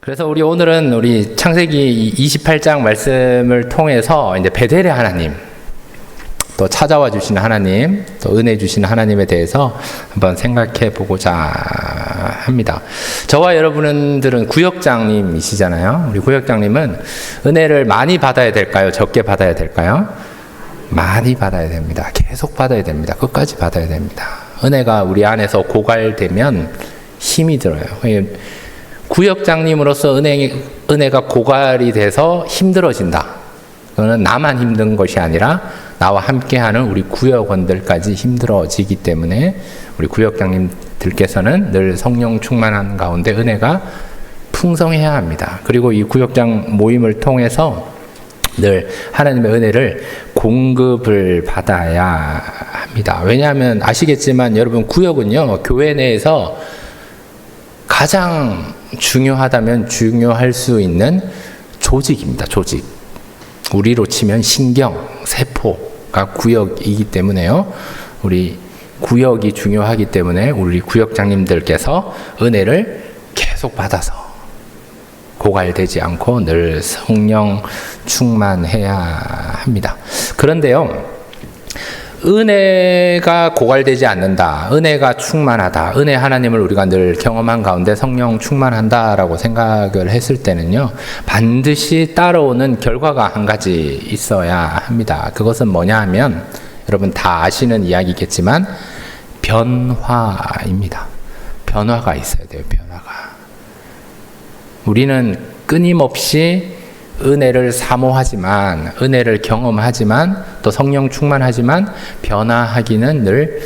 그래서 오늘은 우리 창세기 28장 말씀을 통해서 이제 베델의 하나님, 또 찾아와 주시는 하나님, 또 은혜 주시는 하나님에 대해서 한번 생각해 보고자 합니다. 저와 여러분들은 구역장님이시잖아요. 우리 구역장님은 은혜를 많이 받아야 될까요? 적게 받아야 될까요? 많이 받아야 됩니다. 계속 받아야 됩니다. 끝까지 받아야 됩니다. 은혜가 우리 안에서 고갈되면 힘이 들어요. 구역장님으로서 은혜가 고갈이 돼서 힘들어진다. 그거는 나만 힘든 것이 아니라 나와 함께하는 우리 구역원들까지 힘들어지기 때문에 우리 구역장님들께서는 늘 성령 충만한 가운데 은혜가 풍성해야 합니다. 그리고 이 구역장 모임을 통해서 늘 하나님의 은혜를 공급을 받아야 합니다. 왜냐하면 아시겠지만 여러분, 구역은요, 교회 내에서 가장 중요하다면 중요할 수 있는 조직입니다. 조직. 우리로 치면 신경, 세포가 구역이기 때문에요. 우리 구역이 중요하기 때문에 우리 구역장님들께서 은혜를 계속 받아서 고갈되지 않고 늘 성령 충만해야 합니다. 그런데요, 은혜가 고갈되지 않는다, 은혜가 충만하다, 은혜 하나님을 우리가 늘 경험한 가운데 성령 충만한다라고 생각을 했을 때는요, 반드시 따라오는 결과가 한 가지 있어야 합니다. 그것은 뭐냐 하면, 여러분 다 아시는 이야기겠지만 변화입니다. 변화가 있어야 돼요. 변화가. 우리는 끊임없이 은혜를 사모하지만, 은혜를 경험하지만, 또 성령 충만하지만 변화하기는 늘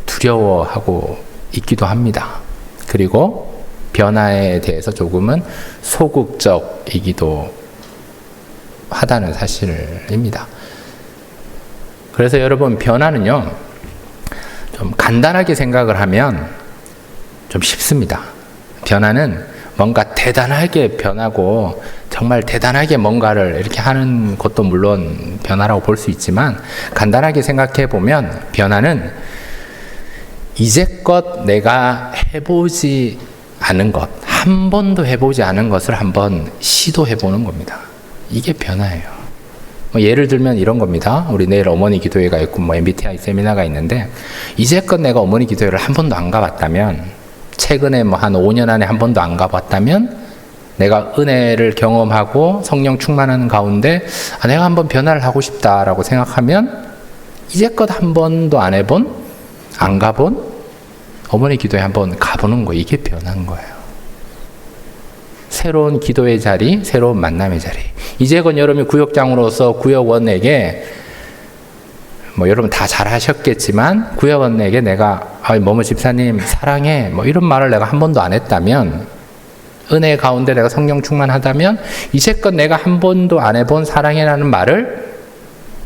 두려워하고 있기도 합니다. 그리고 변화에 대해서 조금은 소극적이기도 하다는 사실입니다. 그래서 여러분, 변화는요, 좀 간단하게 생각을 하면 좀 쉽습니다. 변화는 뭔가 대단하게 변하고 정말 대단하게 뭔가를 이렇게 하는 것도 물론 변화라고 볼 수 있지만, 간단하게 생각해 보면 변화는 이제껏 내가 해보지 않은 것, 한 번도 해보지 않은 것을 한번 시도해 보는 겁니다. 이게 변화예요. 예를 들면 이런 겁니다. 우리 내일 어머니 기도회가 있고 MBTI 세미나가 있는데, 이제껏 내가 어머니 기도회를 한 번도 안 가봤다면, 최근에 한 5년 안에 한 번도 안 가봤다면, 내가 은혜를 경험하고 성령 충만하는 가운데 내가 한번 변화를 하고 싶다라고 생각하면, 이제껏 한 번도 안 해본, 안 가본 어머니 기도회 한번 가보는 거, 이게 변한 거예요. 새로운 기도의 자리, 새로운 만남의 자리. 이제껏 여러분이 구역장으로서 구역원에게 여러분 다 잘 하셨겠지만, 구역원에게 내가 뭐뭐 집사님 사랑해 이런 말을 내가 한 번도 안 했다면, 은혜 가운데 내가 성령 충만하다면, 이제껏 내가 한 번도 안 해본 사랑해라는 말을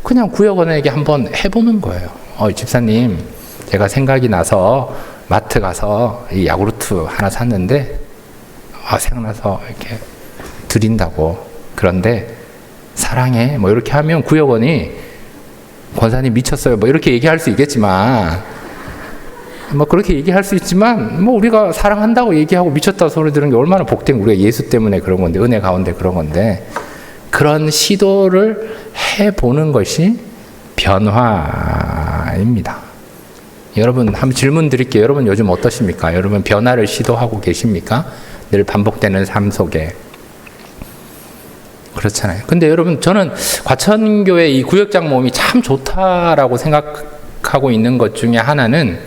그냥 구역원에게 한번 해보는 거예요. 집사님, 제가 생각이 나서 마트 가서 이 야구르트 하나 샀는데 생각나서 이렇게 드린다고. 그런데 사랑해 이렇게 하면 구역원이 권사님 미쳤어요 이렇게 얘기할 수 있겠지만, 그렇게 얘기할 수 있지만, 우리가 사랑한다고 얘기하고 미쳤다 소리 들은 게 얼마나 복된, 우리가 예수 때문에 그런 건데, 은혜 가운데 그런 건데, 그런 시도를 해보는 것이 변화입니다. 여러분, 한번 질문 드릴게요. 여러분 요즘 어떠십니까? 여러분 변화를 시도하고 계십니까? 늘 반복되는 삶 속에. 그렇잖아요. 근데 여러분, 저는 과천교회 이 구역장 모임이 참 좋다라고 생각하고 있는 것 중에 하나는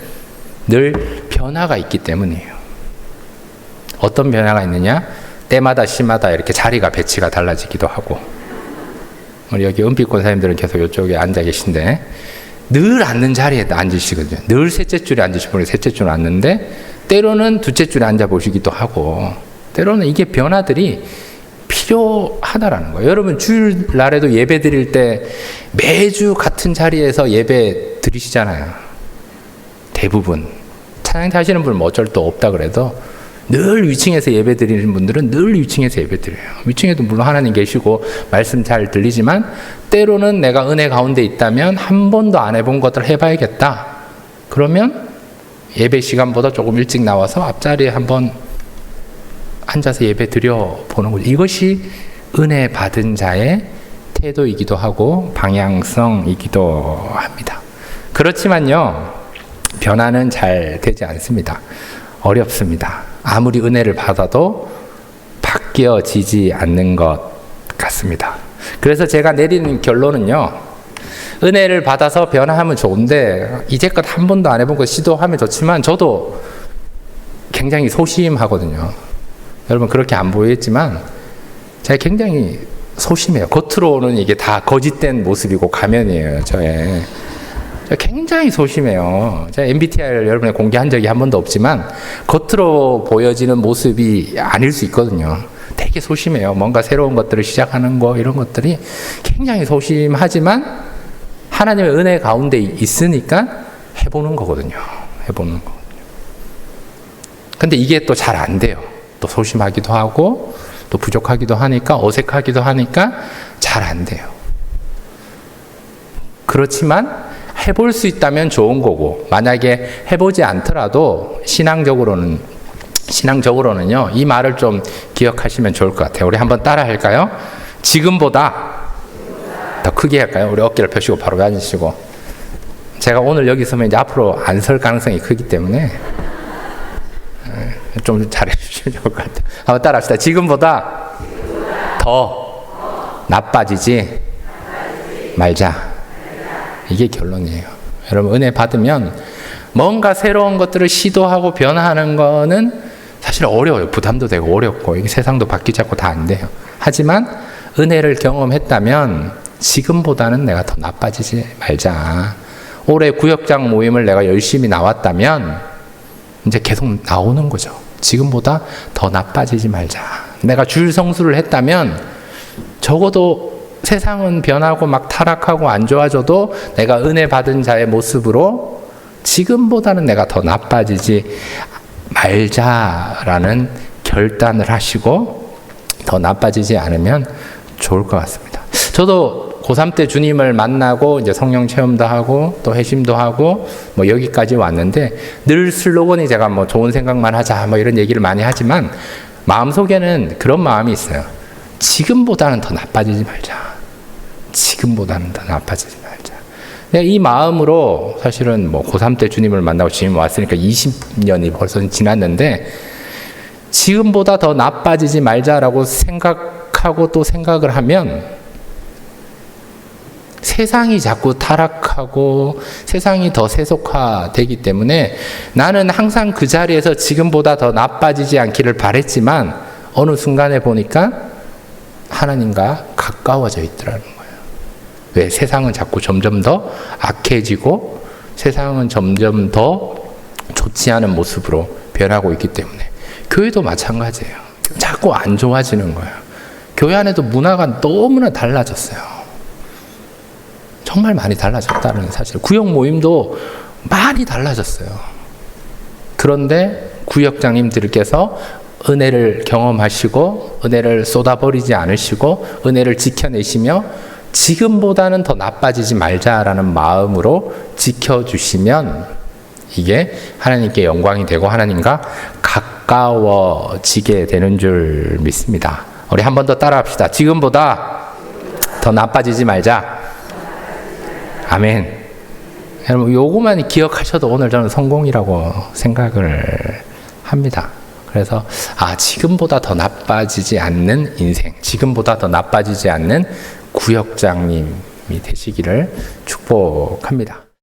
늘 변화가 있기 때문이에요. 어떤 변화가 있느냐? 때마다 시마다 이렇게 자리가 배치가 달라지기도 하고, 우리 여기 은빛 권사님들은 계속 이쪽에 앉아 계신데, 늘 앉는 자리에 앉으시거든요. 늘 셋째 줄에 앉으신 분이 셋째 줄에 앉는데, 때로는 둘째 줄에 앉아 보시기도 하고, 때로는 이게 변화들이 필요하다라는 거예요. 여러분, 주일날에도 예배 드릴 때 매주 같은 자리에서 예배 드리시잖아요. 대부분 찬양대 하시는 분은 어쩔 수 없다 그래도 늘 위층에서 예배 드리는 분들은 늘 위층에서 예배 드려요. 위층에도 물론 하나님 계시고 말씀 잘 들리지만, 때로는 내가 은혜 가운데 있다면 한 번도 안 해본 것들을 해봐야겠다. 그러면 예배 시간보다 조금 일찍 나와서 앞자리에 한번 앉아서 예배 드려 보는 거죠. 이것이 은혜 받은 자의 태도이기도 하고 방향성이기도 합니다. 그렇지만요, 변화는 잘 되지 않습니다. 어렵습니다. 아무리 은혜를 받아도 바뀌어지지 않는 것 같습니다. 그래서 제가 내리는 결론은요, 은혜를 받아서 변화하면 좋은데 이제껏 한 번도 안 해본 거 시도하면 좋지만 저도 굉장히 소심하거든요. 여러분 그렇게 안 보이겠지만 제가 굉장히 소심해요. 겉으로는 이게 다 거짓된 모습이고 가면이에요. 제가 굉장히 소심해요. 제가 MBTI를 여러분에 공개한 적이 한 번도 없지만 겉으로 보여지는 모습이 아닐 수 있거든요. 되게 소심해요. 뭔가 새로운 것들을 시작하는 거 이런 것들이 굉장히 소심하지만 하나님의 은혜 가운데 있으니까 해보는 거거든요. 해보는 거. 근데 이게 또 잘 안 돼요. 또 소심하기도 하고 또 부족하기도 하니까 어색하기도 하니까 잘 안 돼요. 그렇지만 해볼 수 있다면 좋은 거고 만약에 해보지 않더라도 신앙적으로는요 이 말을 좀 기억하시면 좋을 것 같아요. 우리 한번 따라 할까요? 지금보다 더 크게 할까요? 우리 어깨를 펴시고 바로 앉으시고. 제가 오늘 여기 서면 이제 앞으로 안 설 가능성이 크기 때문에 좀 잘해주시면 좋을 것 같아요. 한번 따라 합시다. 지금보다 더 나빠지지 말자. 이게 결론이에요. 여러분 은혜 받으면 뭔가 새로운 것들을 시도하고 변화하는 거는 사실 어려워요. 부담도 되고 어렵고 이게 세상도 바뀌지 않고 다 안 돼요. 하지만 은혜를 경험했다면 지금보다는 내가 더 나빠지지 말자. 올해 구역장 모임을 내가 열심히 나왔다면 이제 계속 나오는 거죠. 지금보다 더 나빠지지 말자. 내가 주일 성수를 했다면 적어도 세상은 변하고 막 타락하고 안 좋아져도 내가 은혜 받은 자의 모습으로 지금보다는 내가 더 나빠지지 말자라는 결단을 하시고 더 나빠지지 않으면 좋을 것 같습니다. 저도 고3 때 주님을 만나고 이제 성령 체험도 하고 또 회심도 하고 뭐 여기까지 왔는데 늘 슬로건이 제가 뭐 좋은 생각만 하자 뭐 이런 얘기를 많이 하지만 마음속에는 그런 마음이 있어요. 지금보다는 더 나빠지지 말자. 지금보다는 더 나빠지지 말자. 내가 이 마음으로 사실은 뭐 고3 때 주님을 만나고 지금 왔으니까 20년이 벌써 지났는데 지금보다 더 나빠지지 말자라고 생각하고 또 생각을 하면 세상이 자꾸 타락하고 세상이 더 세속화되기 때문에 나는 항상 그 자리에서 지금보다 더 나빠지지 않기를 바랬지만 어느 순간에 보니까 하나님과 가까워져 있더라는 거예요. 왜? 세상은 자꾸 점점 더 악해지고 세상은 점점 더 좋지 않은 모습으로 변하고 있기 때문에 교회도 마찬가지예요. 자꾸 안 좋아지는 거예요. 교회 안에도 문화가 너무나 달라졌어요. 정말 많이 달라졌다는 사실. 구역 모임도 많이 달라졌어요. 그런데 구역장님들께서 은혜를 경험하시고 은혜를 쏟아버리지 않으시고 은혜를 지켜내시며 지금보다는 더 나빠지지 말자라는 마음으로 지켜주시면 이게 하나님께 영광이 되고 하나님과 가까워지게 되는 줄 믿습니다. 우리 한 번 더 따라합시다. 지금보다 더 나빠지지 말자. 아멘. 여러분 요거만 기억하셔도 오늘 저는 성공이라고 생각을 합니다. 그래서 지금보다 더 나빠지지 않는 인생, 지금보다 더 나빠지지 않는 구역장님이 되시기를 축복합니다.